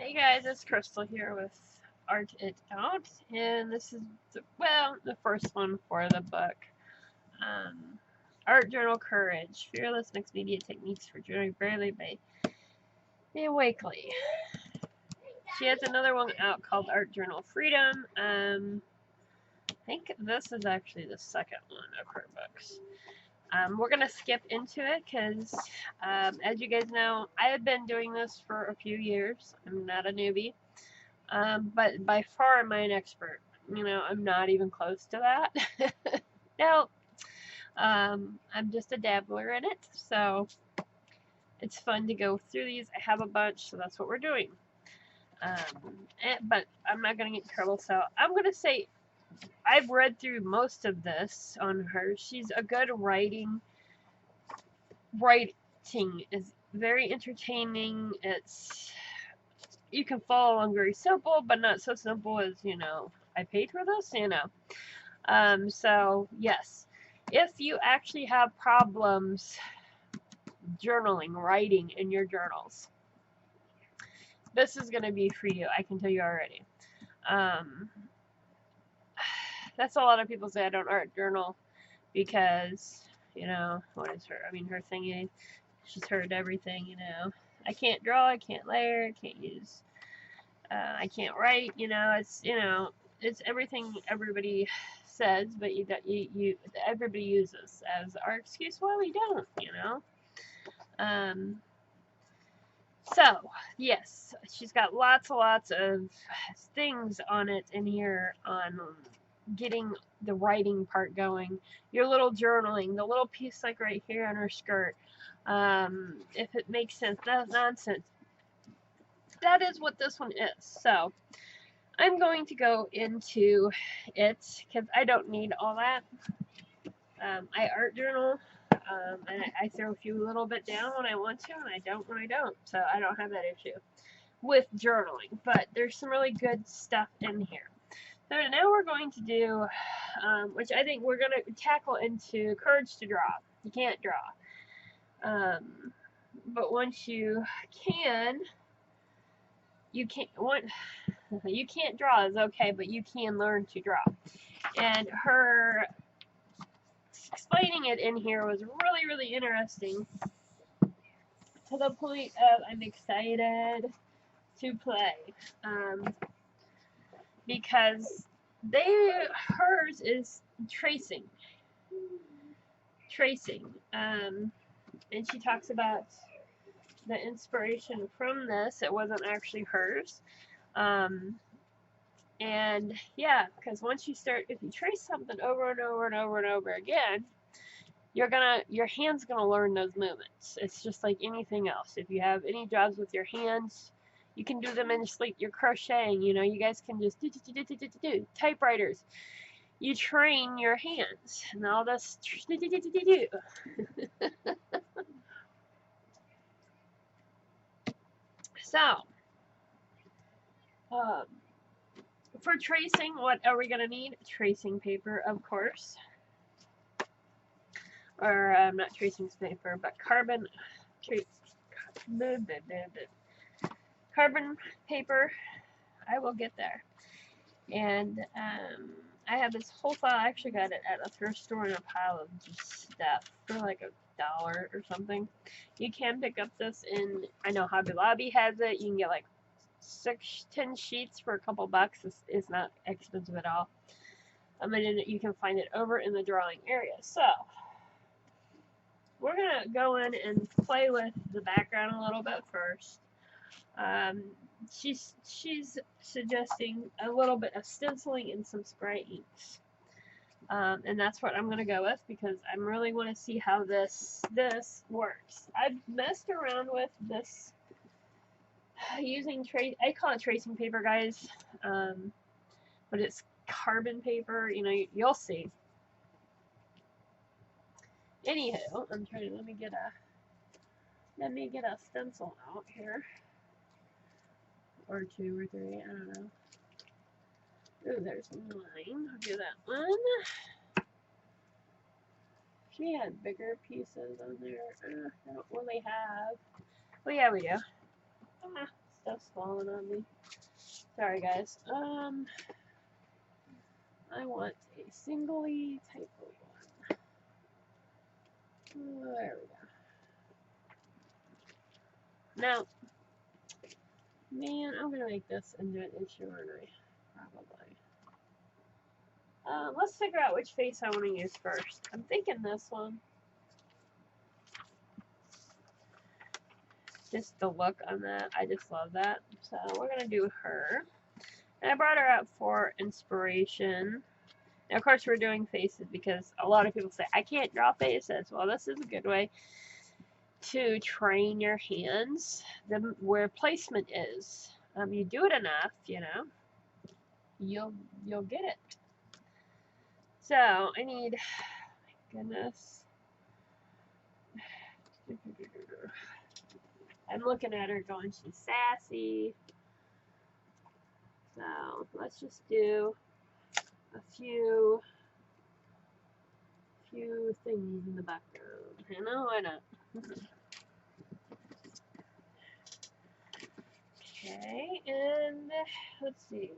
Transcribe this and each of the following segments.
Hey guys, it's Crystal here with Art It Out, and this is, the first one for the book. Art Journal Courage, Fearless Mixed Media Techniques for Journaling Bravely by Wakley. She has another one out called Art Journal Freedom. I think this is actually the second one of her books. We're going to skip into it because, as you guys know, I have been doing this for a few years. I'm not a newbie. But by far I'm an expert. You know, I'm not even close to that. No, I'm just a dabbler in it, so it's fun to go through these. I have a bunch, so that's what we're doing. But I'm not going to get in trouble, so I'm going to say I've read through most of this on her. She's a good writing is very entertaining. You can follow along very simple, but not so simple as, I paid for this, So, yes, if you actually have problems journaling, writing in your journals, this is going to be for you. I can tell you already. That's a lot of people say I don't art journal because, what is her? I mean, her thingy, she's heard everything, I can't draw, I can't layer, I can't use, I can't write, it's everything everybody says, but everybody uses as our excuse why we don't, So, yes, she's got lots of things on it in here on getting the writing part going, your little journaling, the little piece like right here on her skirt, if it makes sense, that's nonsense. That is what this one is. So I'm going to go into it because I don't need all that. I art journal, and I throw a few little bit down when I want to, and I don't when I don't. So I don't have that issue with journaling. But there's some really good stuff in here. So now we're going to do, which I think we're going to tackle into Courage to Draw. You can't draw. But once you can, you can't draw is okay, but you can learn to draw. And her explaining it in here was really, really interesting, to the point of I'm excited to play. Because hers is tracing. And she talks about the inspiration from this. It wasn't actually hers. And yeah, because once you start, if you trace something over and over and over and over again, your hand's gonna learn those movements. It's just like anything else. If you have any jobs with your hands, you can do them in your sleep. You're crocheting, you guys can just do. Typewriters, you train your hands, and all this do. So, for tracing, what are we gonna need? Tracing paper, of course. Or not tracing paper, but carbon paper. I will get there. And I have this whole file. I actually got it at a thrift store in a pile of just stuff for like $1 or something. You can pick up this I know Hobby Lobby has it. You can get like 10 sheets for a couple bucks. It's not expensive at all. And you can find it over in the drawing area. So we're gonna go in and play with the background a little bit first. She's suggesting a little bit of stenciling and some spray inks, and that's what I'm gonna go with because I really want to see how this works. I've messed around with this using I call it tracing paper, guys, but it's carbon paper. You'll see. Anywho, I'm trying to let me get a stencil out here, or 2 or 3, I don't know. Ooh, there's mine. I'll do that one. She had bigger pieces on there. I don't really have. Well, yeah, we do. stuff's falling on me. Sorry, guys. I want a singly type of one. There we go. Now, man, I'm gonna make this into an issue, aren't I? Probably. Let's figure out which face I want to use first. I'm thinking this one. Just the look on that, I just love that. So we're gonna do her. And I brought her up for inspiration. And of course we're doing faces because a lot of people say, I can't draw faces. Well, this is a good way to train your hands where placement is. You do it enough, you know, you'll get it. So I need, my goodness. I'm looking at her going, she's sassy. So let's just do a few things in the background. You know, why not? Okay, and let's see.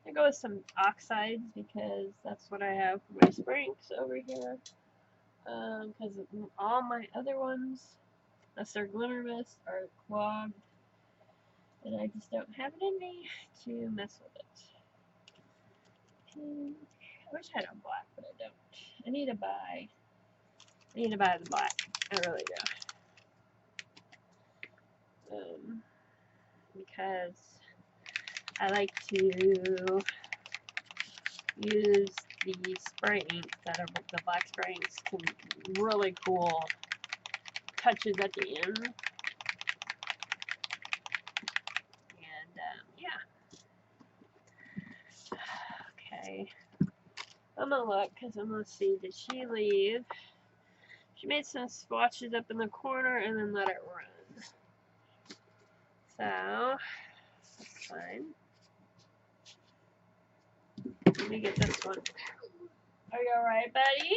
I go with some oxides because that's what I have for my sprinks over here. Because all my other ones, unless they're glimmer mist, are clogged. And I just don't have it in me to mess with it. Pink. I wish I had a black, but I don't. I need to buy the black. I really do. Because I like to use the spray inks that are the black spray inks, can really cool touches at the end. And yeah. Okay. I'm gonna look because I'm gonna see, did she leave? She made some swatches up in the corner and then let it run. So that's fine. Let me get this one. Are you alright, buddy?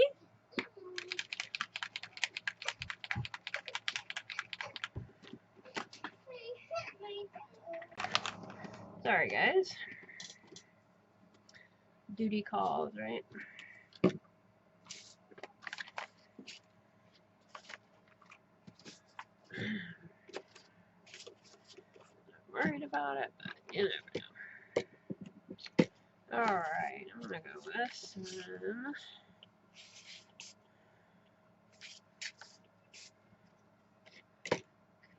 Sorry, guys. Duty calls, right? Not worried about it, but you never know. Alright, I'm gonna go with this one.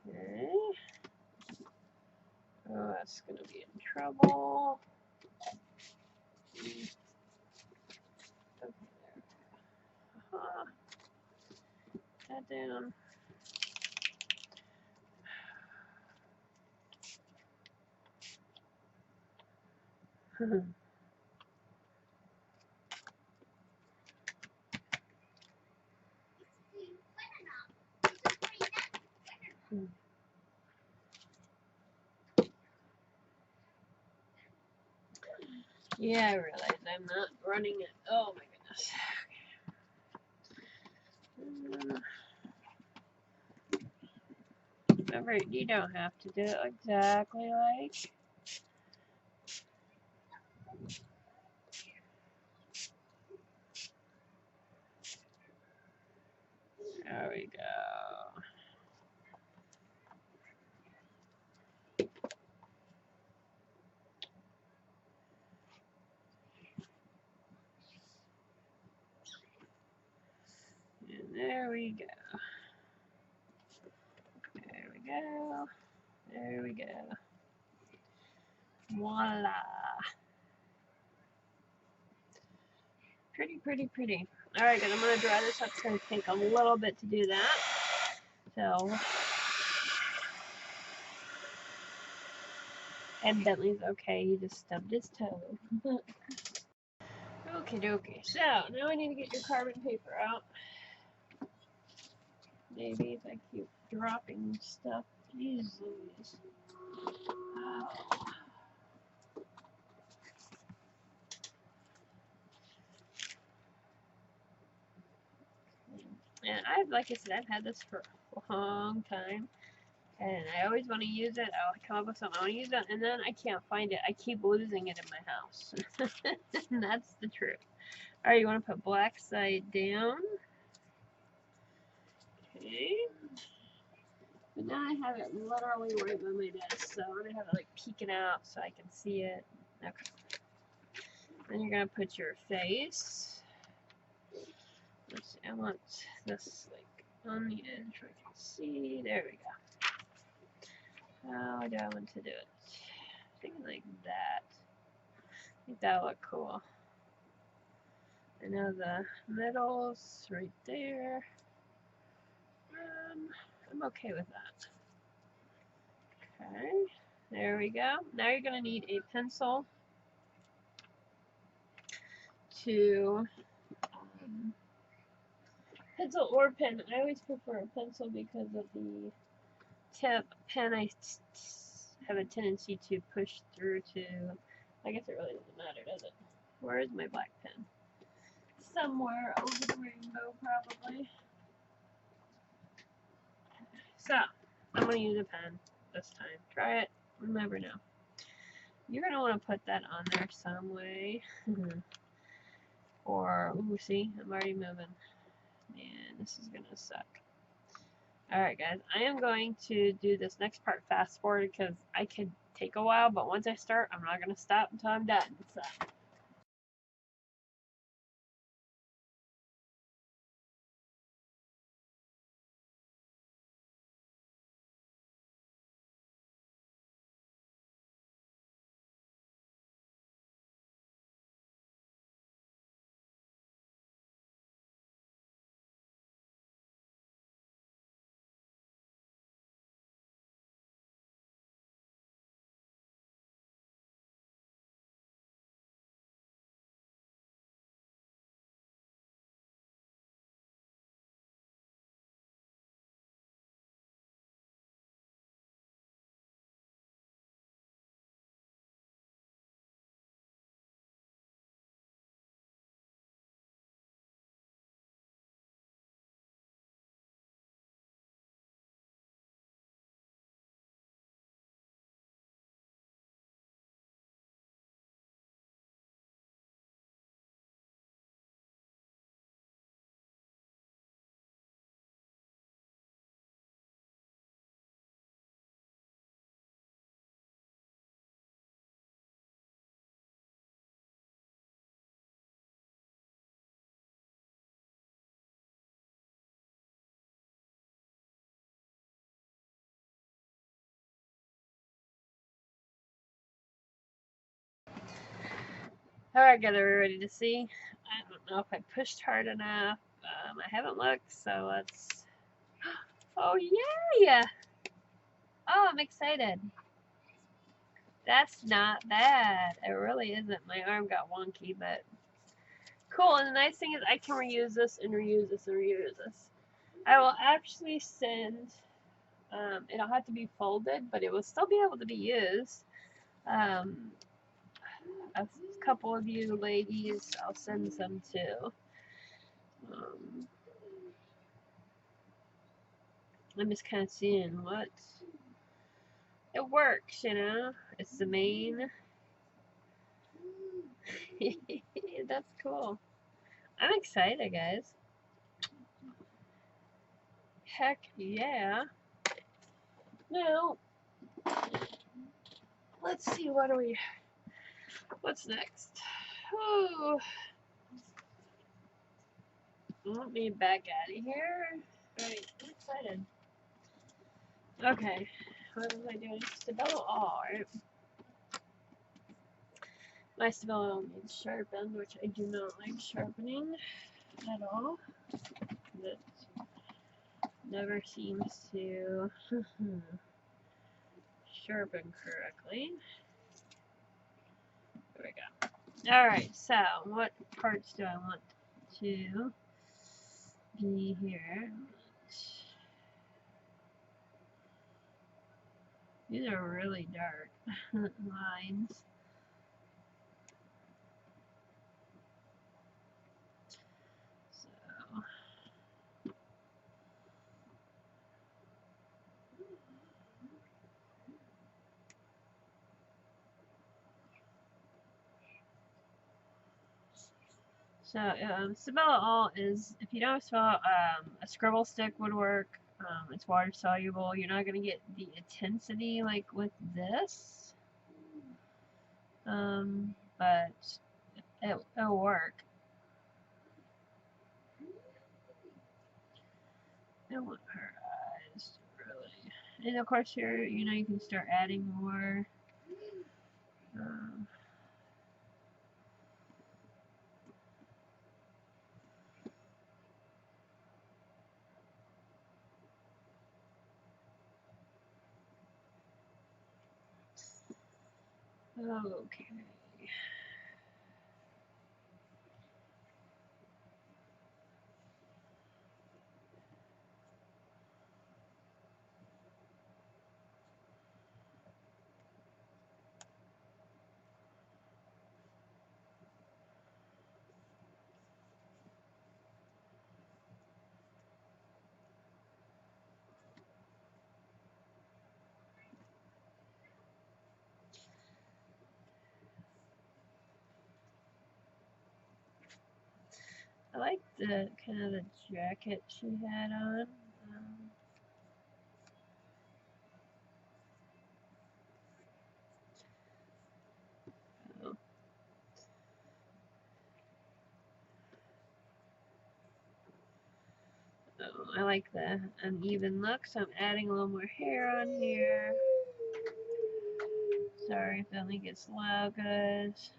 Okay. Oh, that's gonna be in trouble. Okay, there. That down. Yeah, I realize I'm not running it. Oh my goodness. Remember, you don't have to do it exactly like. There we go. And there we go. There we go. There we go. Voila. Pretty, pretty, pretty. Alright, guys, I'm going to dry this up. It's going to take a little bit to do that. So, and Bentley's okay. He just stubbed his toe. Okie dokie. So, now I need to get your carbon paper out. Maybe if I keep dropping stuff easily. Oh. And like I said, I've had this for a long time. And I always want to use it. I'll come up with something. I want to use it, and then I can't find it. I keep losing it in my house. And that's the truth. Alright, you want to put black side down. Okay. But now I have it literally right by my desk, so I'm going to have it like peeking out so I can see it. Okay. Then you're going to put your face. Let's see, I want this like on the edge so I can see. There we go. How do I want to do it? I think like that. I think that'll look cool. I know the middle's right there. I'm okay with that. Okay, there we go. Now you're going to need a pencil to, pencil or pen. I always prefer a pencil because of the tip. Pen I have a tendency to push through to, I guess it really doesn't matter, does it? Where is my black pen? Somewhere over the rainbow, probably. So, I'm going to use a pen this time. Try it. We'll never know. You're going to want to put that on there some way. Or, ooh, see? I'm already moving. Man, this is going to suck. Alright, guys. I am going to do this next part fast forward because I could take a while, but once I start, I'm not going to stop until I'm done. So. Alright, guys, are we ready to see? I don't know if I pushed hard enough. I haven't looked, so let's... Oh, yeah! Oh, I'm excited. That's not bad. It really isn't. My arm got wonky, but... Cool, and the nice thing is I can reuse this and reuse this and reuse this. I will actually send... it'll have to be folded, but it will still be able to be used. A couple of you ladies, I'll send some to. I'm just kind of seeing what it works, you know. It's the main. That's cool. I'm excited, guys. Heck yeah. Now, let's see what's next. Oh, let me back out of here. Alright, I'm excited. Okay, what was I doing? Stabilo all, right? My Stabilo needs sharpened, which I do not like sharpening at all. It never seems to sharpen correctly. There we go. Alright, so what parts do I want to be here? These are really dark lines. So So spell it all is, if you don't spell it, a scribble stick would work. It's water soluble. You're not gonna get the intensity like with this, but it'll work. I want her eyes to really, and of course here, you can start adding more. Um, okay. I like the kind of the jacket she had on. Oh, I like the uneven look, so I'm adding a little more hair on here. Sorry if it only gets loud, guys.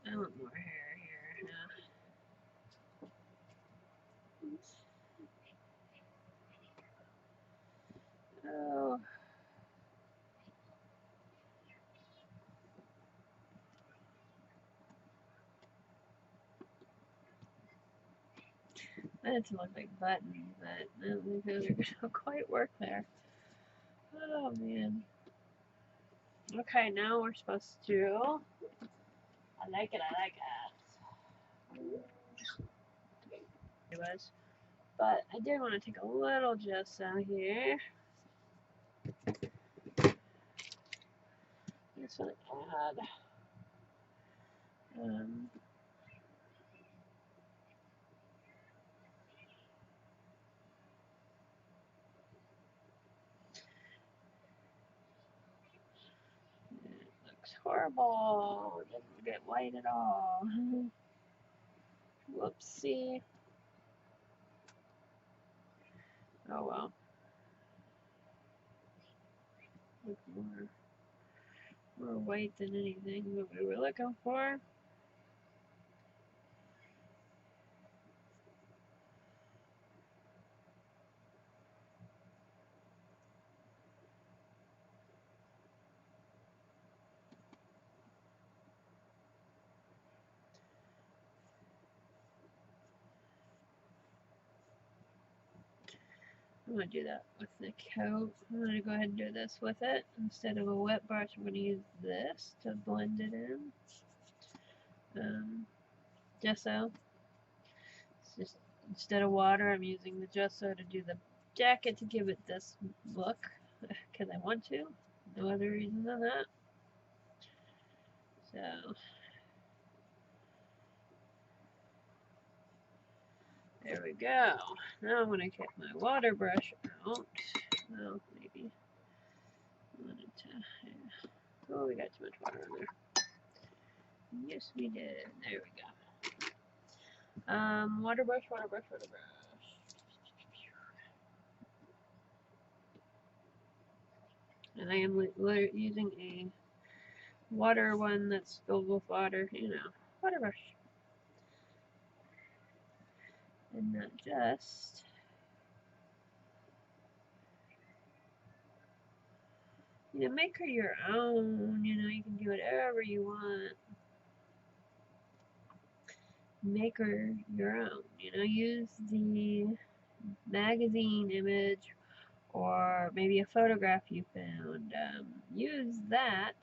I want more hair here. Oh. I had to look like buttons, but I don't think those are gonna quite work there. Oh man. Okay, now we're supposed to. I like it. I like it. It was, but I did want to take a little gesso here. Just want to add. It looks horrible. It doesn't get white at all. Whoopsie. Oh well. Look more white than anything that we were looking for. I'm going to do that with the coat. I'm going to go ahead and do this with it. Instead of a wet brush, I'm going to use this to blend it in. Gesso. It's just, instead of water, I'm using the gesso to do the jacket to give it this look. Because I want to. No other reason than that. So, there we go. Now I'm going to get my water brush out. Well, maybe. I wanted to. Yeah. Oh, we got too much water on there. Yes, we did. There we go. Water brush, water brush, water brush. And I am using a water one that's filled with water, water brush. And not just. Make her your own, you can do whatever you want. Make her your own, use the magazine image or maybe a photograph you found. Use that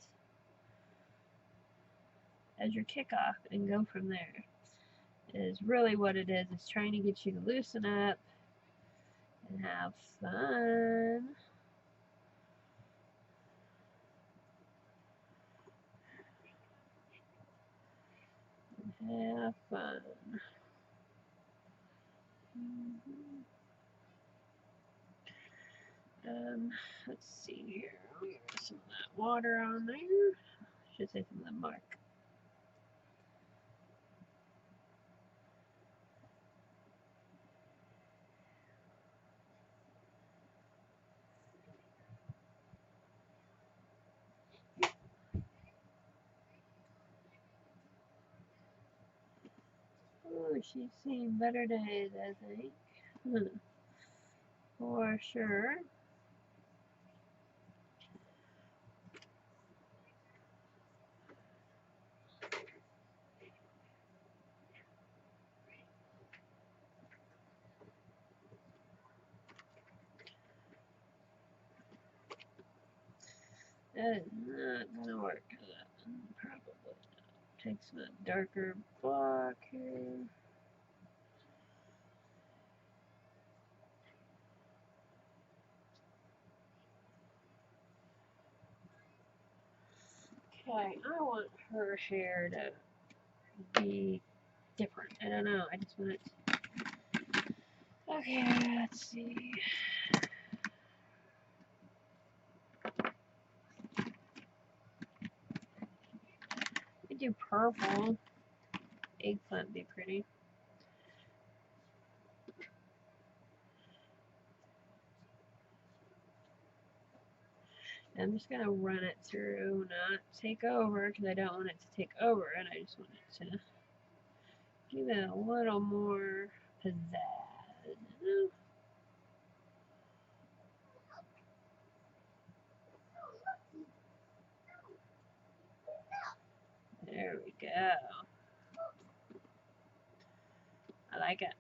as your kickoff and go from there. Is really what it is. It's trying to get you to loosen up and have fun. Have fun. Let's see here. We got some of that water on there. Should say some of the mark. Oh, she's seen better days, I think. For sure. That is not gonna work. Probably not. Take some darker block here. Okay, I want her hair to be different. I don't know. I just want it. Okay, let's see. We do purple. Eggplant would be pretty. I'm just going to run it through, not take over, because I don't want it to take over, and I just want it to give it a little more pizzazz. There we go. I like it.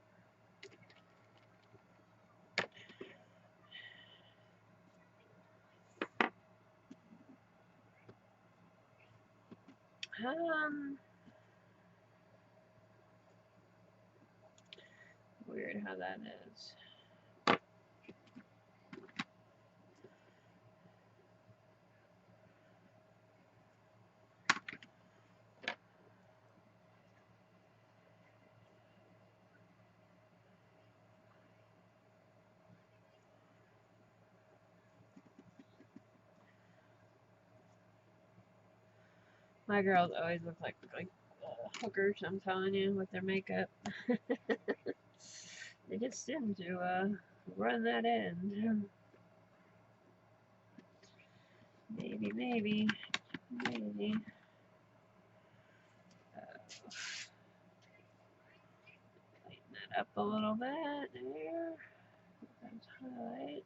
Weird how that is. My girls always look like hookers, I'm telling you, with their makeup. They just seem to run that end. Maybe. Tighten that up a little bit there. That's highlight.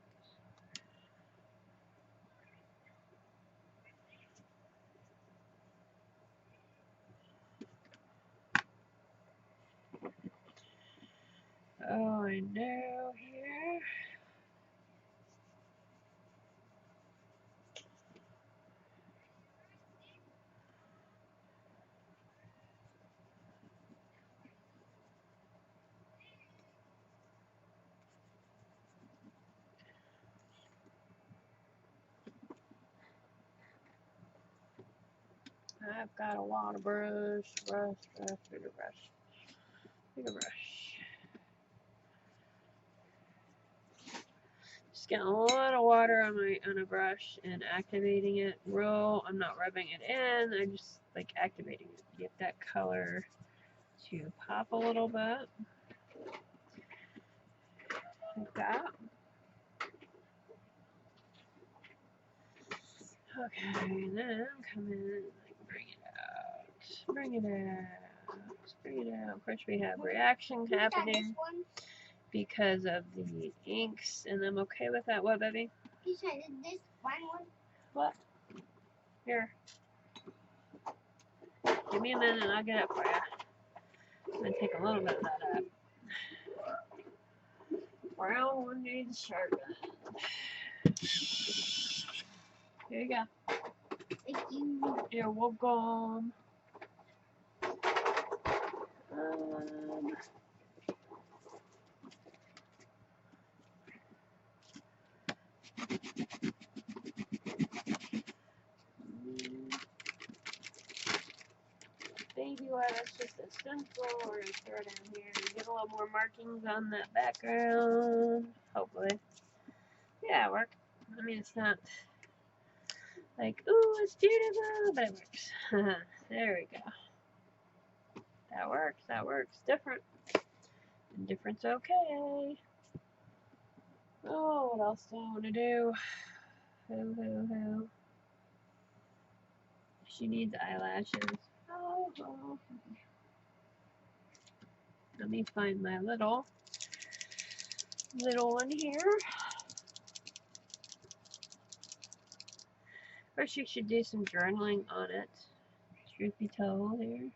Oh, I know here. I've got a water brush, bigger brush. Just getting a lot of water on a brush and activating it. I'm not rubbing it in. I'm just like activating it to get that color to pop a little bit, like that. Okay, and then come in and bring it out. Of course, we have reaction happening because of the inks, and I'm okay with that. What, baby? You said this one? What? Here. Give me a minute and I'll get it for you. I'm going to take a little bit of that up. Brown one needs sharpened. Here you go. Thank you. You're welcome. Baby lettuce just the stencil. We're going to throw it down here and get a little more markings on that background. Hopefully. Yeah, it worked. I mean, it's not like, ooh, it's beautiful, but it works. There we go. That works. That works. Different. And different's okay. Oh, what else do I want to do? Who? She needs eyelashes. Oh. Let me find my little one here. Or she should do some journaling on it. Droopy toe there.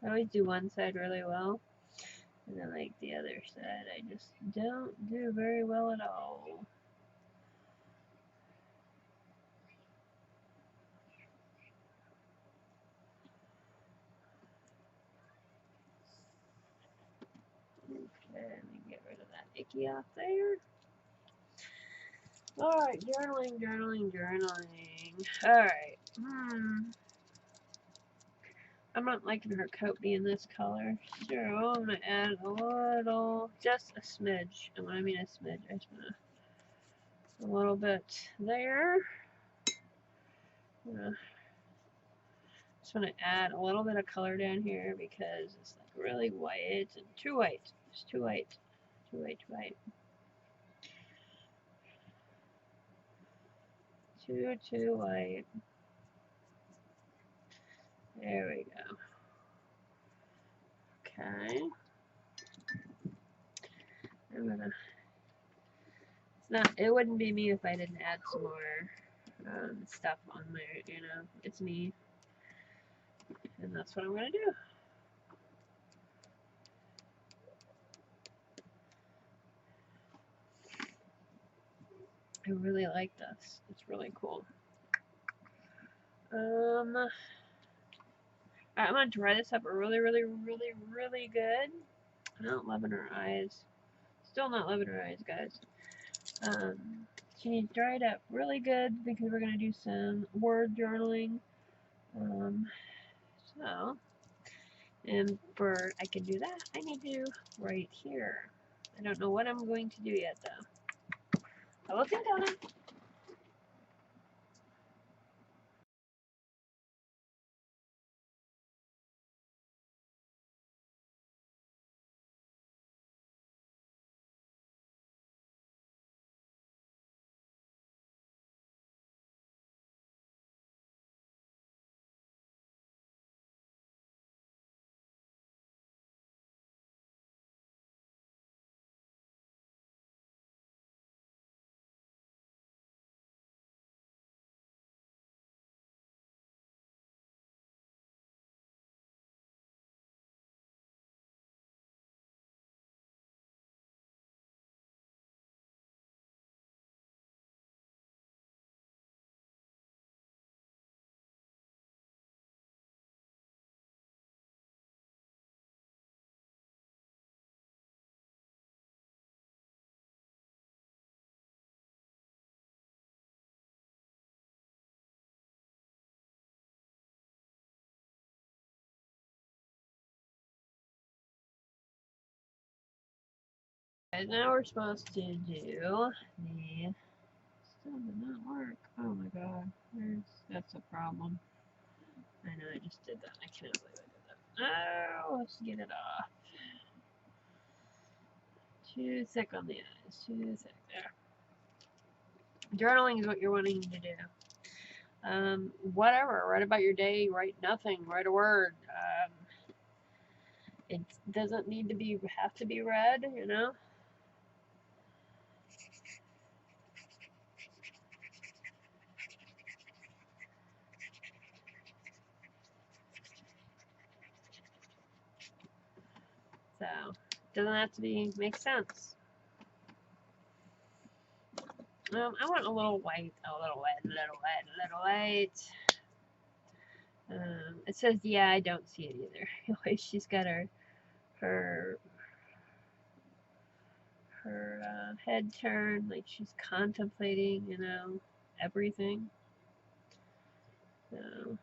I always do one side really well, and then like the other side I just don't do very well at all. Okay, let me get rid of that icky off there. Alright, journaling. Alright. I'm not liking her coat being this color. So I'm going to add a little, just a smidge. And when I mean a smidge, I just want a little bit there. Just want to add a little bit of color down here because it's like really white and too white. It's too white. Too white. Too white. There we go. Okay. I'm gonna. It's not. It wouldn't be me if I didn't add some more stuff on there. You know, it's me, and that's what I'm gonna do. I really like this. It's really cool. Alright, I'm gonna dry this up really good. I'm not loving her eyes. Still not loving her eyes, guys. She needs dried up really good because we're gonna do some word journaling. And for I can do that, I need to right here. I don't know what I'm going to do yet though. I will think on it. And now we're supposed to do the still did not work. Oh my god. That's a problem. I know I just did that. I can't believe I did that. Oh, let's get it off. Too thick on the eyes. Too thick there. Journaling is what you're wanting to do. Whatever. Write about your day. Write nothing. Write a word. It doesn't need to be have to be read. You know. So doesn't have to be make sense. I want a little white. A little white. It says, yeah, I don't see it either. She's got her her head turned, like she's contemplating, you know, everything. So.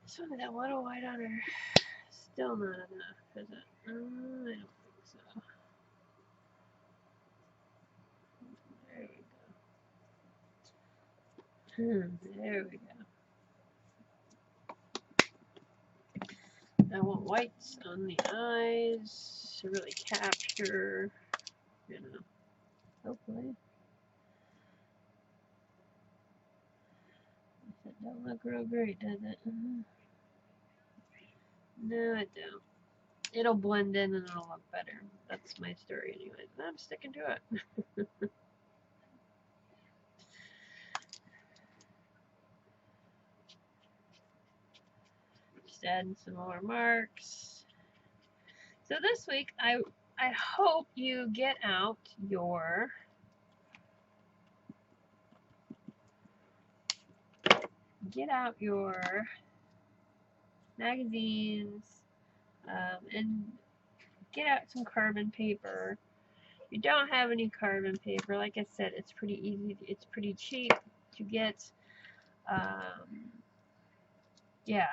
This one got a little white on her. Still not enough, is it? I don't think so. There we go. There we go. I want whites on the eyes to really capture, you know, hopefully. That don't look real great, does it? No, it don't. It'll blend in and it'll look better. That's my story anyways. I'm sticking to it. Just adding some more marks. So this week, I hope you get out your magazines and get out some carbon paper. If you don't have any carbon paper, like I said, it's pretty easy. It's pretty cheap to get. Yeah.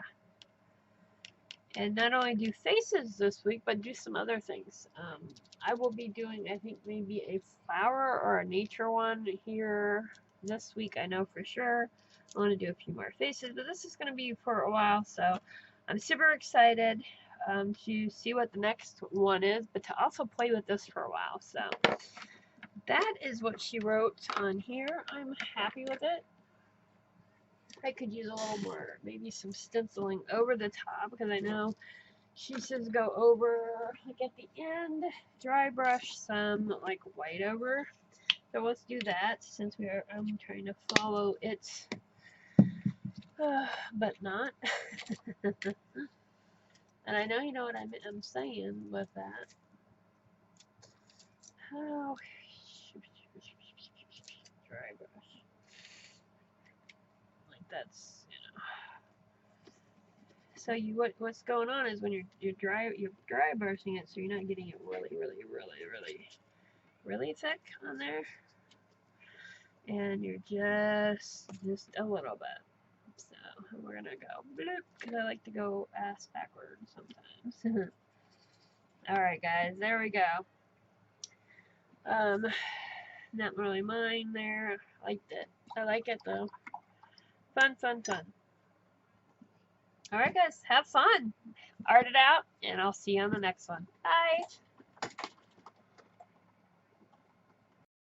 And not only do faces this week, but do some other things. I will be doing, I think, maybe a flower or a nature one here this week. I know for sure. I want to do a few more faces, but this is going to be for a while, so I'm super excited to see what the next one is, but to also play with this for a while. So that is what she wrote on here. I'm happy with it. I could use a little more, maybe some stenciling over the top, because I know she says go over, like at the end, dry brush some like white over. So let's do that since I'm trying to follow it, but not. And I know you know what I'm saying with that. Oh, dry brush. Like that's, you know. So what's going on is when you're dry brushing it, so you're not getting it really thick on there, and you're just a little bit. So we're gonna go bloop, because I like to go ass backwards sometimes. All right, guys, there we go. Not really mine there. I liked it. I like it though. Fun. All right, guys, have fun. Art it out, and I'll see you on the next one. Bye.